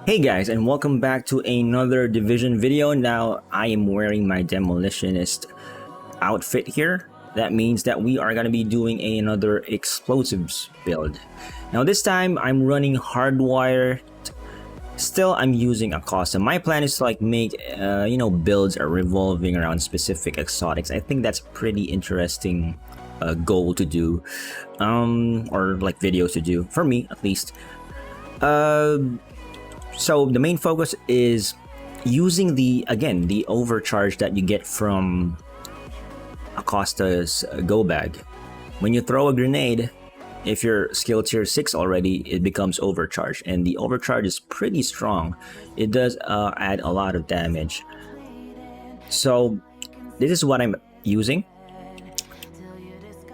Hey guys, and welcome back to another Division video. Now I am wearing my Demolitionist outfit here. That means that we are going to be doing another explosives build. Now this time I'm running hardwire. Still, I'm using Acosta. My plan is to make builds are revolving around specific exotics. I think that's pretty interesting goal to do, or like videos to do for me at least. So the main focus is using the overcharge that you get from Acosta's Go Bag. When you throw a grenade, if you're skill tier 6 already, it becomes overcharge, and the overcharge is pretty strong. It does add a lot of damage. So this is what I'm using.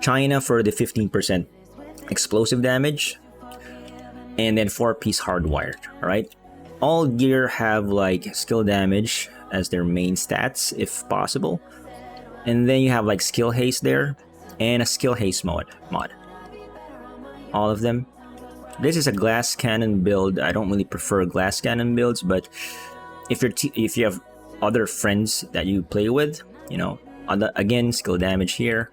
China for the 15% explosive damage, and then 4-piece hardwired. All right. All gear have like skill damage as their main stats if possible, and then you have like skill haste there and a skill haste mod. All of them. This is a glass cannon build. I don't really prefer glass cannon builds, but if you have other friends that you play with, again, skill damage here.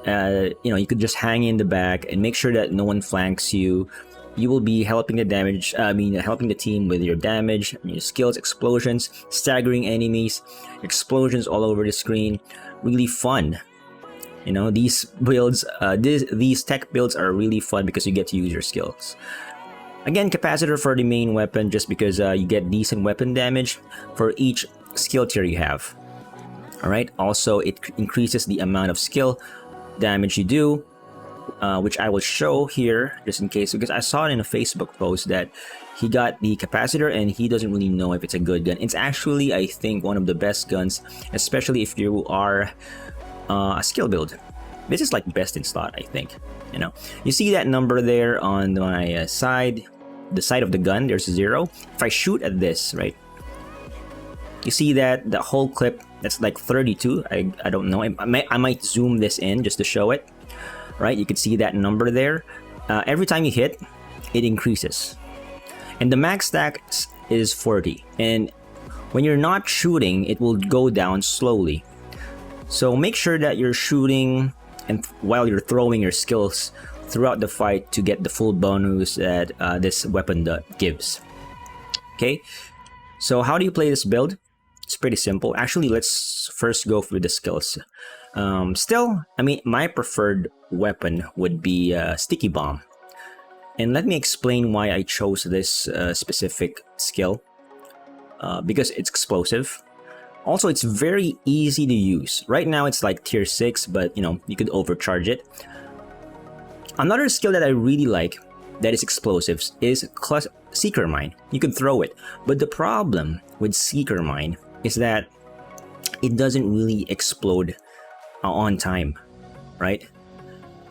You could just hang in the back and make sure that no one flanks you. You will be helping helping the team with your damage, your skills, explosions, staggering enemies, explosions all over the screen. Really fun. These builds, these tech builds are really fun because you get to use your skills. Again, Capacitor for the main weapon, just because you get decent weapon damage for each skill tier you have. Alright, also it increases the amount of skill damage you do, which I will show here just in case, because I saw it in a Facebook post that he got the Capacitor and he doesn't really know if it's a good gun. It's actually, I think, one of the best guns, especially if you are a skill build. This is like best in slot, I think. You see that number there on my side, the side of the gun, there's 0. If I shoot at this, right, you see that the whole clip, that's like 32. I don't know, I might zoom this in just to show it. Right, you can see that number there. Every time you hit, it increases, and the max stack is 40. And when you're not shooting, it will go down slowly. So make sure that you're shooting and while you're throwing your skills throughout the fight to get the full bonus that this weapon gives. Okay, so how do you play this build? It's pretty simple. Actually, let's first go through the skills. My preferred weapon would be Sticky Bomb. And let me explain why I chose this specific skill. Because it's explosive. Also, it's very easy to use. Right now, it's like tier 6, but you could overcharge it. Another skill that I really like that is explosives is Seeker Mine. You could throw it. But the problem with Seeker Mine is that it doesn't really explode on time, right?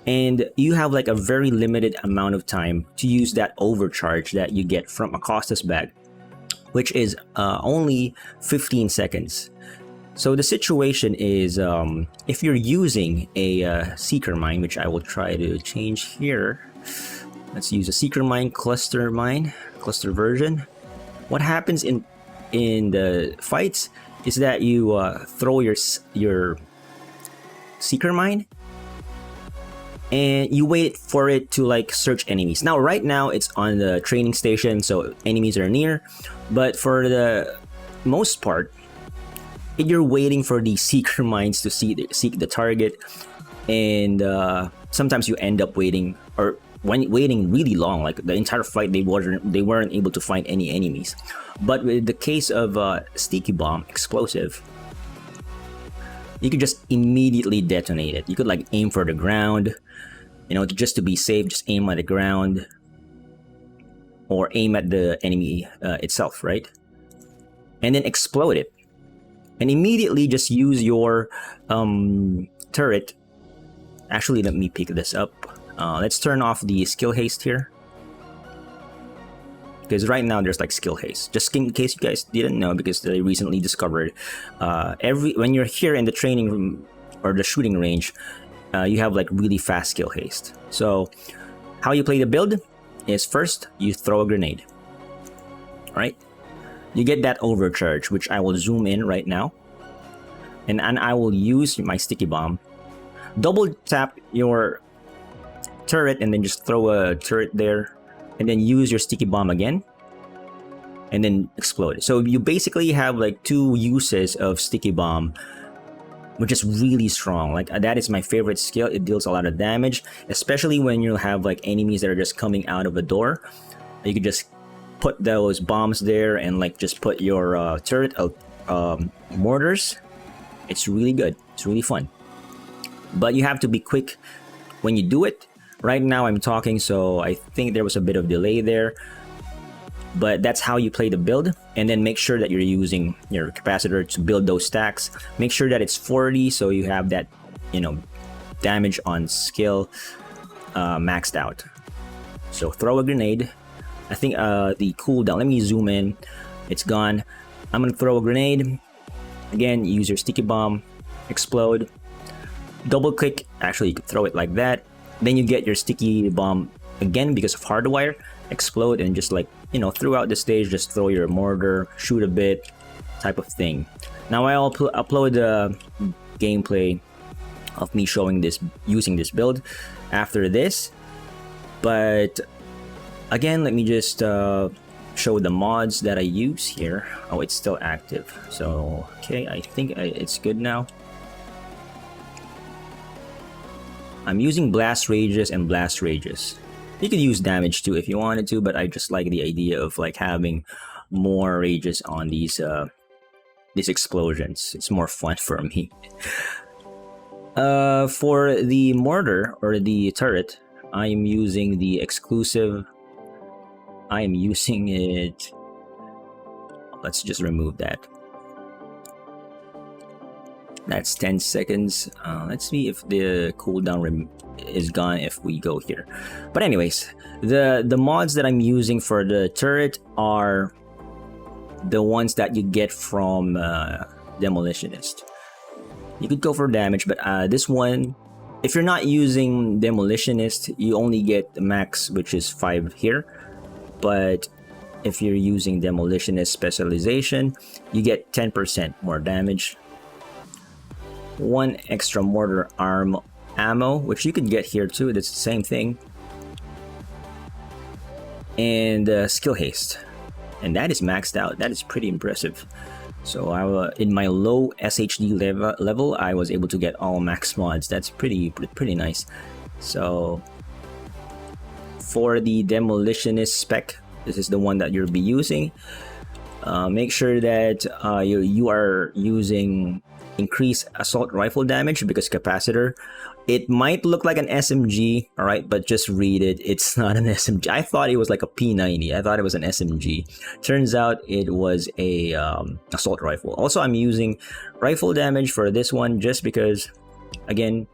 And you have like a very limited amount of time to use that overcharge that you get from Acosta's bag, which is only 15 seconds. So the situation is, if you're using a Seeker Mine, which I will try to change here. Let's use a Seeker Mine, cluster version. What happens in the fights is that you throw your Seeker Mine and you wait for it to search enemies. Now right now it's on the training station, so enemies are near, but for the most part you're waiting for the Seeker Mines to seek the target, and sometimes you end up waiting really long, like the entire fight they weren't able to find any enemies. But with the case of Sticky Bomb explosive, you could just immediately detonate it. You could aim for the ground, just to be safe, just aim at the ground or aim at the enemy itself, right? And then explode it. And immediately just use your turret. Actually, let me pick this up. Let's turn off the skill haste here, because right now there's skill haste, just in case you guys didn't know, because they recently discovered when you're here in the training room or the shooting range, you have really fast skill haste. So how you play the build is, first you throw a grenade. right? You get that overcharge, which I will zoom in right now. And I will use my sticky bomb. Double tap your turret and then just throw a turret there. And then use your sticky bomb again. And then explode. So you basically have like 2 uses of sticky bomb, which is really strong. Like that is my favorite skill. It deals a lot of damage, especially when you have like enemies that are just coming out of a door. You can just put those bombs there and like just put your turret mortars. It's really good. It's really fun. But you have to be quick when you do it. Right now I'm talking, so I think there was a bit of delay there. But that's how you play the build. And then make sure that you're using your capacitor to build those stacks. Make sure that it's 40, so you have that, you know, damage on skill maxed out. So throw a grenade. I think the cooldown, let me zoom in. It's gone. I'm gonna throw a grenade. Again, use your sticky bomb, explode. Double click, actually you could throw it like that. Then you get your sticky bomb again because of hardwire. Explode and just like, you know, throughout the stage, just throw your mortar, shoot a bit, type of thing. Now I'll upload the gameplay of me showing this, using this build after this. But again, let me just show the mods that I use here. Oh, it's still active. So, okay, I think it's good now. I'm using blast rages and blast rages. You could use damage too if you wanted to, but I just like the idea of like having more rages on these explosions. It's more fun for me. For the mortar or the turret, I am using the exclusive. I am using it. Let's just remove that. That's 10 seconds. Let's see if the cooldown is gone if we go here. But anyways, the mods that I'm using for the turret are the ones that you get from Demolitionist. You could go for damage, but this one, if you're not using Demolitionist, you only get the max, which is 5 here. But if you're using Demolitionist specialization, you get 10% more damage. 1 extra mortar arm ammo, which you could get here too. That's the same thing. And skill haste, and that is maxed out. That is pretty impressive. So in my low SHD level, I was able to get all max mods. That's pretty nice. So for the Demolitionist spec, this is the one that you'll be using. Make sure that you are using increase assault rifle damage, because capacitor, it might look like an SMG, all right, but just read it. It's not an SMG. I thought it was like a P90. I thought it was an SMG. Turns out it was a assault rifle. Also, I'm using rifle damage for this one just because, again,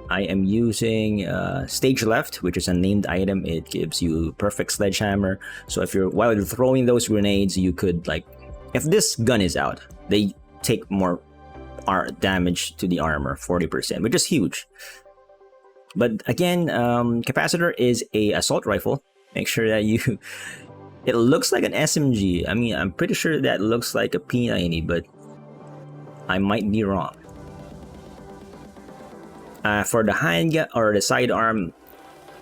I am using stage left, which is a named item. It gives you perfect sledgehammer. So if you're, while you're throwing those grenades, you could, like, if this gun is out, they take more damage to the armor, 40%, which is huge. But again, capacitor is a assault rifle. Make sure that you it looks like an SMG. I mean, I'm pretty sure that looks like a P90, but I might be wrong. For the handgun or the sidearm,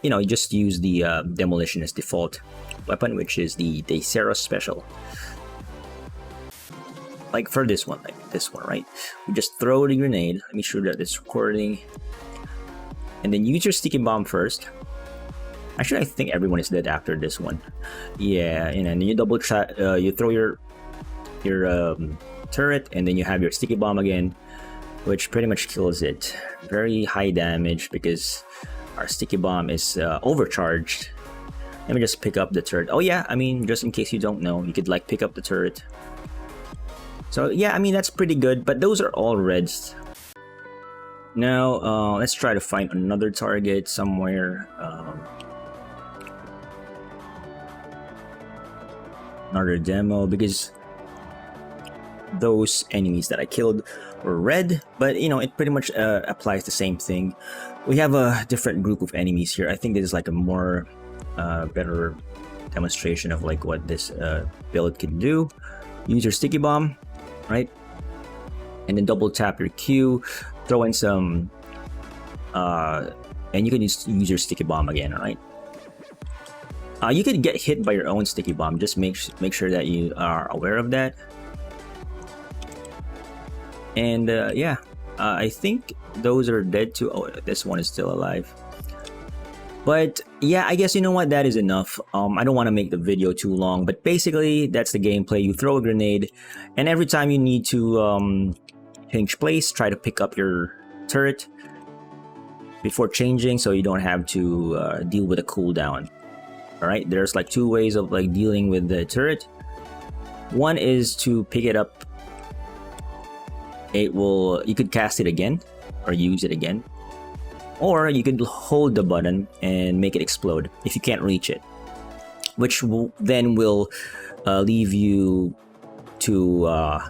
you know, you just use the Demolitionist default weapon, which is the Ceros special. Like for this one, right? We just throw the grenade. Let me sure that it's recording. And then use your sticky bomb first. Actually, I think everyone is dead after this one. Yeah, and then you double shot. You throw your turret, and then you have your sticky bomb again, which pretty much kills it. Very high damage because our sticky bomb is overcharged. Let me just pick up the turret. Oh yeah, I mean, just in case you don't know, you could like pick up the turret. So yeah, I mean, that's pretty good, but those are all reds. Now, let's try to find another target somewhere. Another demo, because those enemies that I killed were red, but you know, it pretty much applies the same thing. We have a different group of enemies here. I think this is like a more better demonstration of like what this build can do. Use your sticky bomb, right? And then double tap your Q, throw in some, and you can use your sticky bomb again, right? You could get hit by your own sticky bomb. Just make sure that you are aware of that. And yeah, I think those are dead too. Oh, this one is still alive. But yeah, I guess you know what, that is enough. I don't want to make the video too long, but basically that's the gameplay. You throw a grenade, and every time you need to change place, try to pick up your turret before changing, so you don't have to deal with a cooldown. All right, there's like two ways of like dealing with the turret. One is to pick it up. You could cast it again or use it again, or you could hold the button and make it explode if you can't reach it, which then will leave you to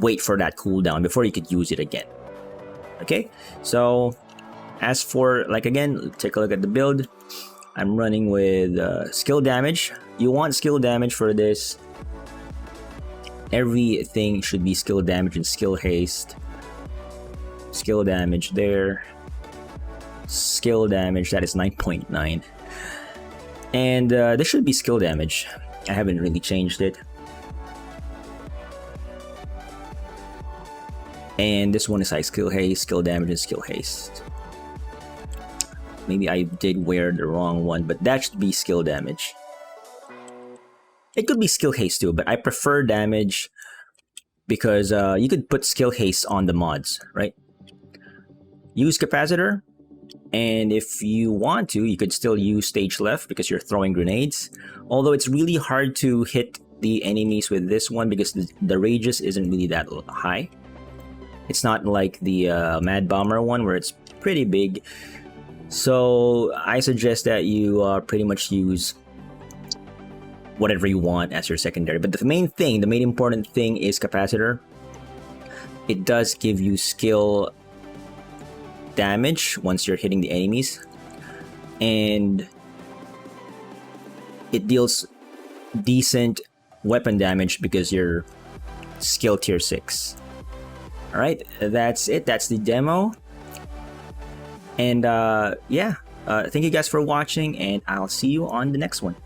wait for that cooldown before you could use it again. Okay, so as for like, again, take a look at the build. I'm running with skill damage. You want skill damage for this. Everything should be skill damage and skill haste. Skill damage there. Skill damage, that is 9.9. And this should be skill damage. I haven't really changed it. And this one is like skill haste, skill damage, and skill haste. Maybe I did wear the wrong one, but that should be skill damage. It could be skill haste too, but I prefer damage because you could put skill haste on the mods, right? Use capacitor, and if you want to, you could still use stage left because you're throwing grenades. Although it's really hard to hit the enemies with this one because the radius isn't really that high. It's not like the Mad Bomber one where it's pretty big. So I suggest that you pretty much use whatever you want as your secondary. But the main important thing is capacitor. It does give you skill damage once you're hitting the enemies, and it deals decent weapon damage because you're skill tier 6. All right, that's it. That's the demo. And yeah, thank you guys for watching, and I'll see you on the next one.